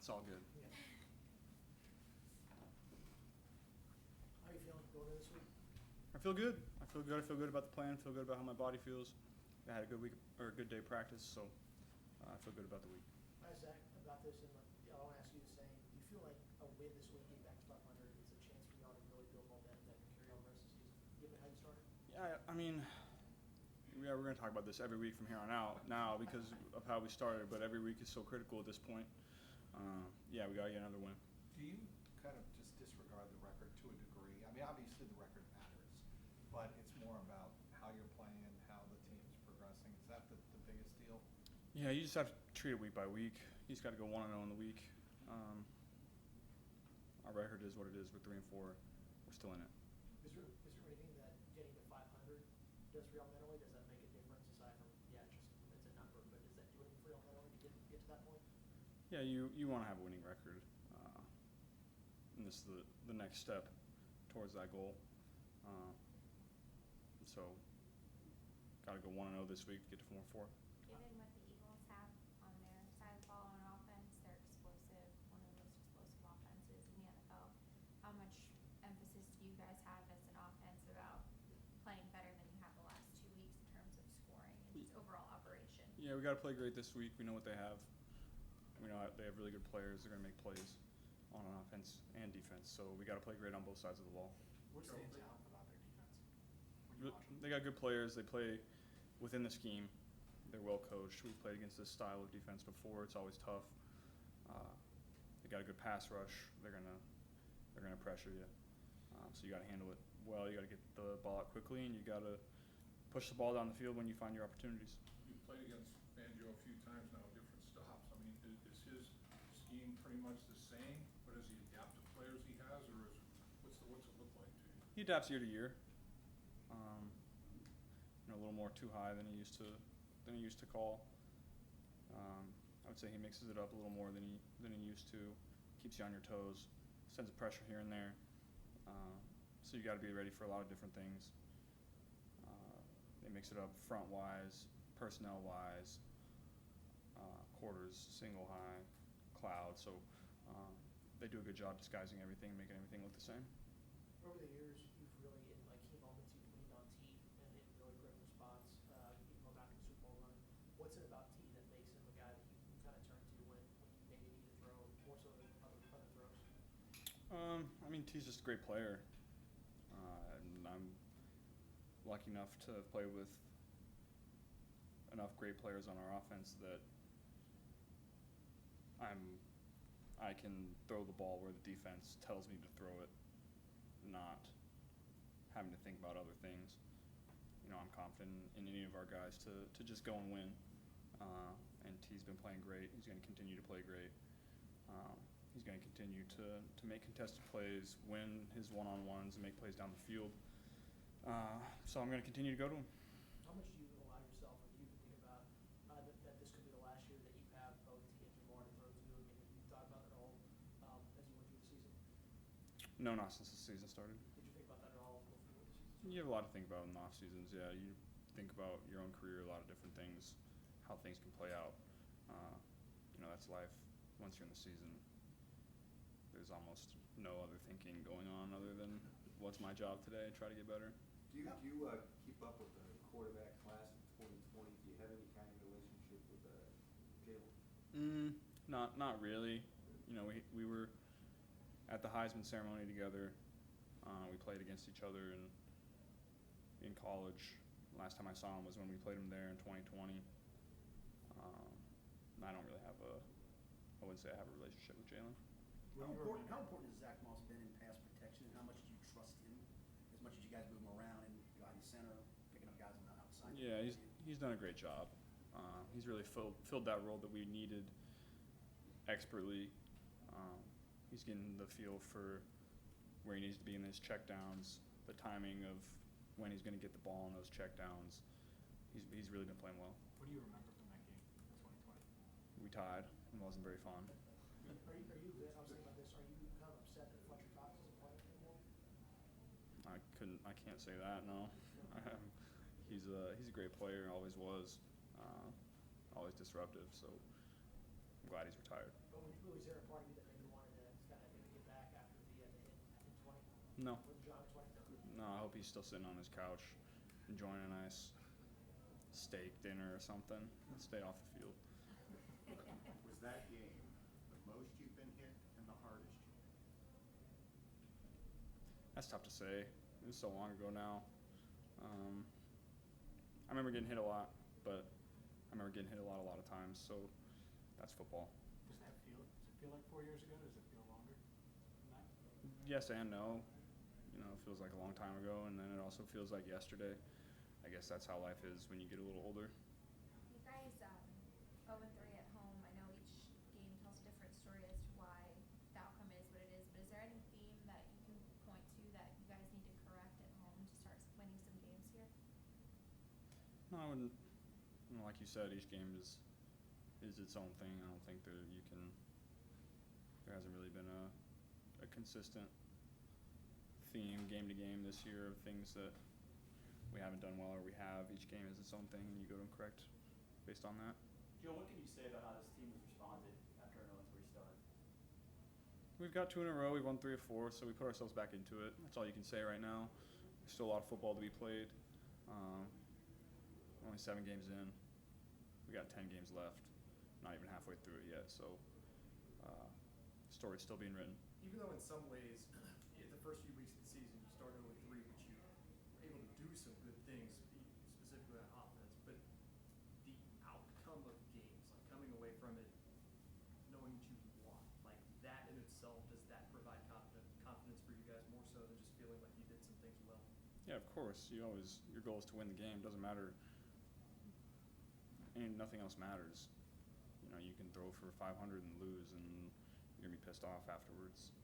It's all good. Yeah. How are you feeling going into this week? I feel good. I feel good. I feel good about the plan. I feel good about how my body feels. I had a good week or a good day of practice, so I feel good about the week. Hi, Zach, about this, and I want to ask you the same. Do you feel like a win this week, getting back to 500, is a chance for y'all to really build momentum that can carry on the rest of the season, given how you started? Yeah, I mean, yeah, we're going to talk about this every week from here on out now because of how we started, but every week is so critical at this point. Yeah, we got to get another win. Do you kind of just disregard the record to a degree? I mean, obviously the record matters, but it's more about how you're playing, how the team's progressing. Is that the biggest deal? Yeah, you just have to treat it week by week. You just got to go 1-0 in the week. Our record is what it is. We're 3-4. We're still in it. Is there anything that getting to 500 does for y'all mentally? Does that make a difference aside from, it's a number, but does that do anything for y'all mentally to get to that point? Yeah, you want to have a winning record. And this is the next step towards that goal. So, got to go 1-0 this week to get to 4-4. Given what the Eagles have on their side of the ball on offense, they're explosive, one of the most explosive offenses in the NFL. How much emphasis do you guys have as an offense about playing better than you have the last 2 weeks in terms of scoring and just overall operation? Yeah, we got to play great this week. We know what they have. We know they have really good players. They're going to make plays on offense and defense. So we got to play great on both sides of the ball. What stands out about their defense when you watch them? They got good players. They play within the scheme. They're well coached. We've played against this style of defense before. It's always tough. They got a good pass rush. They're gonna pressure you. So you got to handle it well. You got to get the ball out quickly, and you got to push the ball down the field when you find your opportunities. You've played against Fangio a few times now, different stops. I mean, is his scheme pretty much the same, but does he adapt to players he has, or what's it look like to you? He adapts year to year. A little more too high than he used to call. I would say he mixes it up a little more than he used to. Keeps you on your toes, sends a pressure here and there. So you got to be ready for a lot of different things. They mix it up front wise, personnel wise, quarters, single high, cloud. So they do a good job disguising everything, making everything look the same. Over the years, you've really, in like key moments, you've leaned on T and in really critical spots, even going back to the Super Bowl run. What's it about T that makes him a guy that you can kind of turn to when you maybe need to throw more so than other throws? T's just a great player. And I'm lucky enough to play with enough great players on our offense that I can throw the ball where the defense tells me to throw it, not having to think about other things. I'm confident in any of our guys to just go and win. And T's been playing great. He's going to continue to play great. He's going to continue to make contested plays, win his one-on-ones, and make plays down the field. So I'm going to continue to go to him. How much do you allow yourself, or do you think about that this could be the last year that you have both T and Jamar to throw to? I mean, have you thought about that at all as you went through the season? No, not since the season started. Did you think about that at all before the season started? You have a lot to think about in the off seasons. Yeah, you think about your own career, a lot of different things, how things can play out. That's life. Once you're in the season, there's almost no other thinking going on other than what's my job today, try to get better. Do you keep up with the quarterback class of 2020? Do you have any kind of relationship with Jalen? Not really. We were at the Heisman ceremony together. We played against each other in college. Last time I saw him was when we played him there in 2020. I don't really I wouldn't say I have a relationship with Jalen. How important has Zach Moss been in pass protection, and how much do you trust him? As much as you guys move him around and behind the center, picking up guys on the outside. Yeah, he's done a great job. He's really filled that role that we needed expertly. He's getting the feel for where he needs to be in his checkdowns, the timing of when he's going to get the ball in those checkdowns. He's really been playing well. What do you remember from that game in 2020? We tied. It wasn't very fun. Are you, I was thinking about this, are you kind of upset that Fletcher Cox isn't playing anymore? I can't say that, no. He's a great player, always was, always disruptive, so I'm glad he's retired. But was there a part of No. For the Giants, right? No, I hope he's still sitting on his couch, enjoying a nice steak dinner or something. Stay off the field. Was that game the most you've been hit and the hardest you've been hit? That's tough to say. It was so long ago now. I remember getting hit a lot, but I remember getting hit a lot of times. So that's football. Does it feel like 4 years ago? Does it feel longer than that? Yes and no. You know, it feels like a long time ago, and then it also feels like yesterday. I guess that's how life is when you get a little older. You guys, 0-3 at home. I know each game tells a different story as to why the outcome is what it is, but is there any theme that you can point to that you guys need to correct at home to start winning some games here? No, I wouldn't. You know, like you said, each game is its own thing. I don't think there hasn't really been a consistent theme game to game this year of things that we haven't done well or we have. Each game is its own thing, and you go to correct based on that. Joe, what can you say about how this team has responded after an 0-3 start? We've got 2 in a row. We've won 3 or 4, so we put ourselves back into it. That's all you can say right now. There's still a lot of football to be played. Only 7 games in. We got 10 games left. Not even halfway through it yet, so story's still being written. Even though in some ways, in the first few weeks of the season, you started with 3, but you were able to do some good things, specifically on offense. But the outcome of games, like coming away from it, knowing that you won, like that in itself, does that provide confidence for you guys more so than just feeling like you did some things well? Yeah, of course. Your goal is to win the game. Doesn't matter. And nothing else matters. You know, you can throw for 500 and lose, and you're gonna be pissed off afterwards.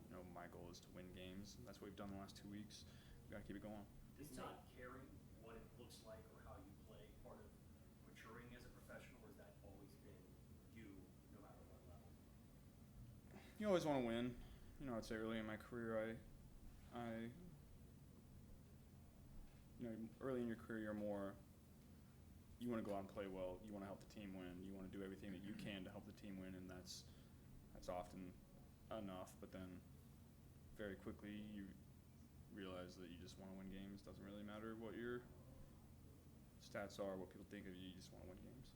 You know, my goal is to win games. And that's what we've done the last 2 weeks. We gotta keep it going. Is not caring what it looks like or how you play part of maturing as a professional, or has that always been you, no matter what level? You always want to win. You know, I'd say early in my career, you know, early in your career, you're more. You want to go out and play well. You want to help the team win. You want to do everything that you can to help the team win, and that's often enough. But then, very quickly, you realize that you just want to win games. Doesn't really matter what your stats are, what people think of you. You just want to win games.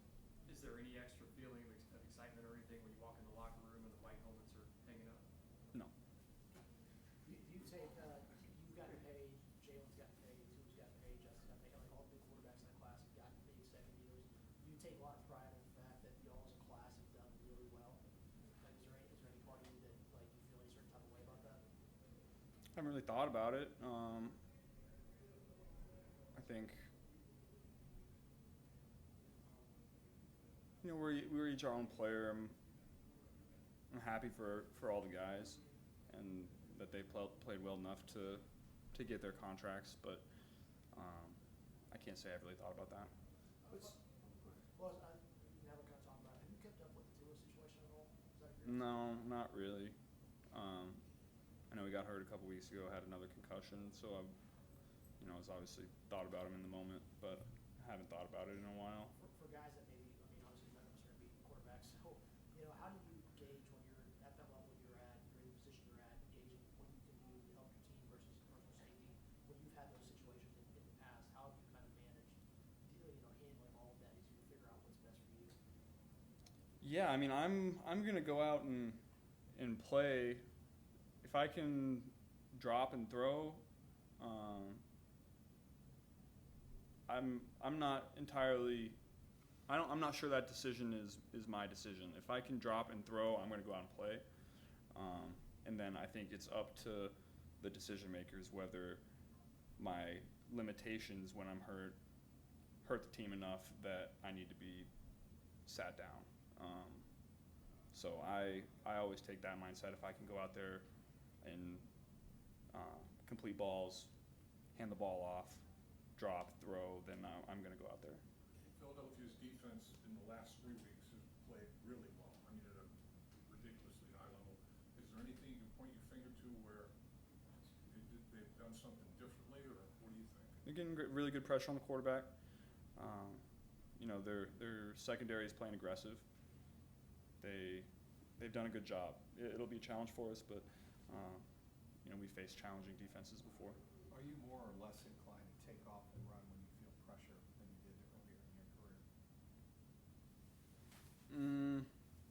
Is there any extra feeling of excitement or anything when you walk in the locker room and the white helmets are hanging up? No. Do you take, you've gotten paid, Jalen's gotten paid, Tua's gotten paid, Justin got paid, like all the big quarterbacks in that class have gotten big second years. Do you take a lot of pride in the fact that y'all as a class have done really well? Like, is there any part of you that, like, you feel any certain type of way about that? I haven't really thought about it. I think, you know, we're each our own player. I'm happy for all the guys, and that they played well enough to get their contracts. But I can't say I've really thought about that. Well, now we're kind of talking about it. Have you kept up with the Tua situation at all? Is that your No, not really. I know he got hurt a couple weeks ago, had another concussion, so I've, you know, obviously thought about him in the moment, but haven't thought about it in a while. for guys that maybe, I mean, obviously none of us are going to be quarterbacks, so, you know, how do you gauge when you're at that level you're at, you're in the position you're at, gauging what you can do to help your team versus personal safety? When you've had those situations in the past, how have you kind of managed, handling all of that as you figure out what's best for you? Yeah, I mean, I'm gonna go out and play. If I can drop and throw, I'm not entirely. I'm not sure that decision is my decision. If I can drop and throw, I'm gonna go out and play. And then I think it's up to the decision makers whether my limitations when I'm hurt the team enough that I need to be sat down. So I always take that mindset. If I can go out there and complete balls, hand the ball off, drop, throw, then I'm going to go out there. Philadelphia's defense in the last 3 weeks has played really well. I mean, at a ridiculously high level. Is there anything you can point your finger to where they've done something differently, or what do you think? They're getting really good pressure on the quarterback. You know, their secondary is playing aggressive. They've done a good job. It'll be a challenge for us, but we faced challenging defenses before. Are you more or less inclined to take off and run when you feel pressure than you did earlier in your career?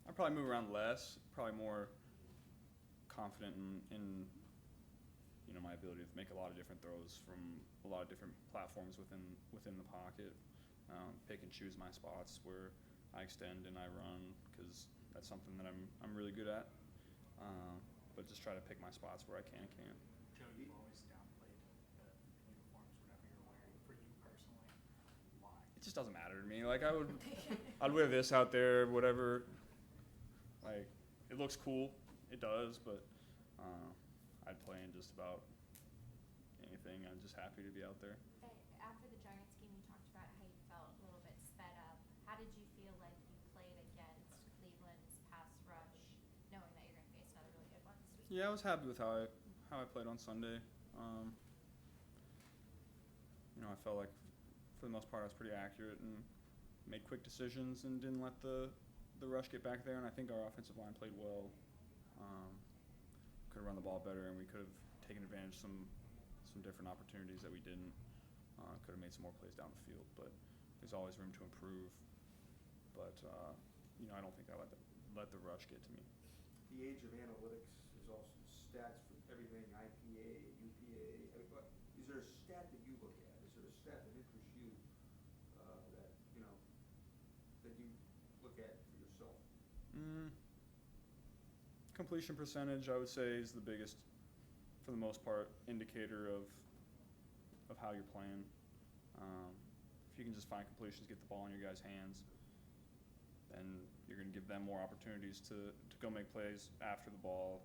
I probably move around less, probably more confident in my ability to make a lot of different throws from a lot of different platforms within the pocket. Pick and choose my spots where I extend and I run, because that's something that I'm really good at. But just try to pick my spots where I can and can't. Joe, you've always downplayed the uniforms, whatever you're wearing. For you personally, why? It just doesn't matter to me. Like I'd wear this out there, whatever. Like it looks cool, it does, but I'd play in just about anything. I'm just happy to be out there. After the Giants game, you talked about how you felt a little bit sped up. How did you feel like you played against Cleveland's pass rush, knowing that you're going to face another really good one this week? Yeah, I was happy with how I played on Sunday. I felt like for the most part I was pretty accurate and made quick decisions and didn't let the rush get back there. And I think our offensive line played well. Could have run the ball better, and we could have taken advantage of some different opportunities that we didn't. Could have made some more plays down the field, but there's always room to improve. But I don't think I let the rush get to me. The age of analytics is also stats for everything, IPA, UPA. Is there a stat that you look at? Is there a stat that interests you that you look at for yourself? Completion percentage, I would say, is the biggest, for the most part, indicator of how you're playing. If you can just find completions, get the ball in your guys' hands, then you're going to give them more opportunities to go make plays after the ball,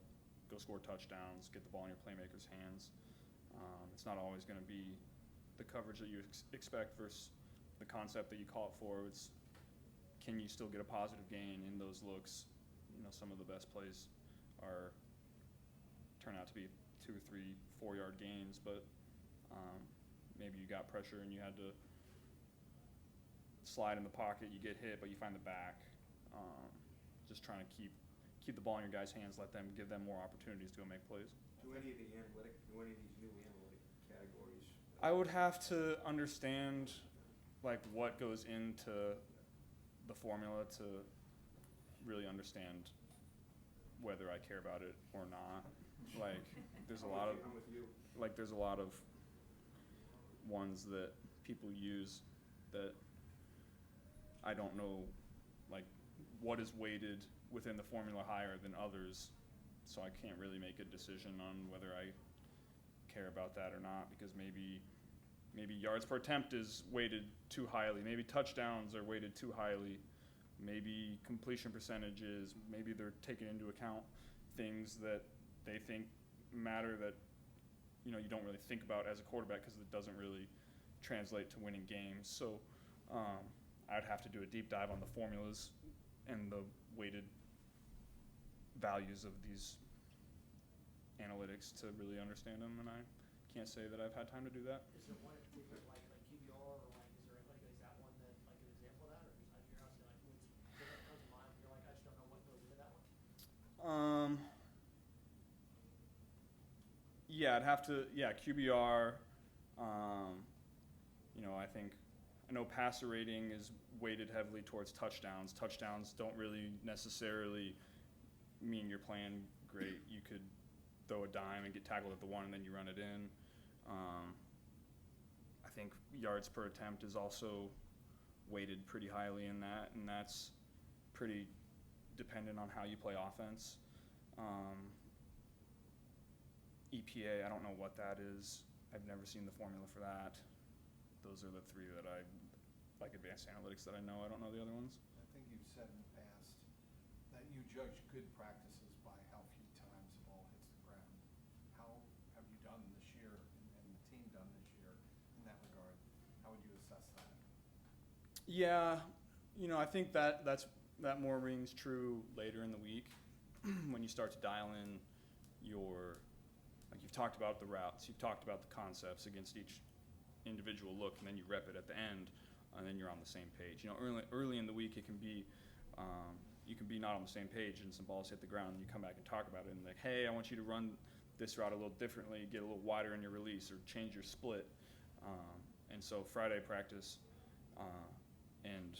go score touchdowns, get the ball in your playmakers' hands. It's not always going to be the coverage that you expect versus the concept that you call it for. It's, can you still get a positive gain in those looks? Some of the best plays turn out to be 2 or 3, 4-yard gains, but maybe you got pressure and you had to slide in the pocket, you get hit, but you find the back. Just trying to keep the ball in your guys' hands, give them more opportunities to go make plays. Do any of these new analytic categories? I would have to understand what goes into the formula to really understand whether I care about it or not. There's a lot of I'm with you. there's a lot of ones that people use that I don't know what is weighted within the formula higher than others, so I can't really make a decision on whether I care about that or not, because maybe yards per attempt is weighted too highly, maybe touchdowns are weighted too highly, maybe completion percentages, maybe they're taking into account things that they think matter that you don't really think about as a quarterback because it doesn't really translate to winning games. So I'd have to do a deep dive on the formulas and the weighted values of these analytics to really understand them, and I can't say that I've had time to do that. Is there one in particular, like QBR, or is that one that an example of that, or just out of curiosity, what comes to mind? You're I just don't know what goes into that one. Yeah, I'd have to. Yeah, QBR. I know passer rating is weighted heavily towards touchdowns. Touchdowns don't really necessarily mean you're playing great. You could throw a dime and get tackled at the 1 and then you run it in. I think yards per attempt is also weighted pretty highly in that, and that's pretty dependent on how you play offense. EPA, I don't know what that is. I've never seen the formula for that. Those are the 3 that I like, advanced analytics, that I know. I don't know the other ones. I think you've said in the past that you judge good practices by how few times the ball hits the ground. How have you done this year, and the team done this year in that regard? How would you assess that? Yeah, I think that more rings true later in the week when you start to dial in you've talked about the routes, you've talked about the concepts against each individual look, and then you rep it at the end, and then you're on the same page. Early in the week, it can be you can be not on the same page, and some balls hit the ground, and you come back and talk about it, and hey, I want you to run this route a little differently, get a little wider in your release, or change your split. And so Friday practice and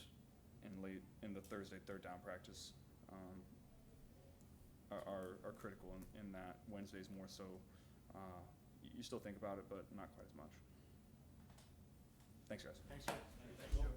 late in the Thursday third down practice are critical in that. Wednesday's more so. You still think about it, but not quite as much. Thanks, guys. Thanks, Joe. Thanks, Joe.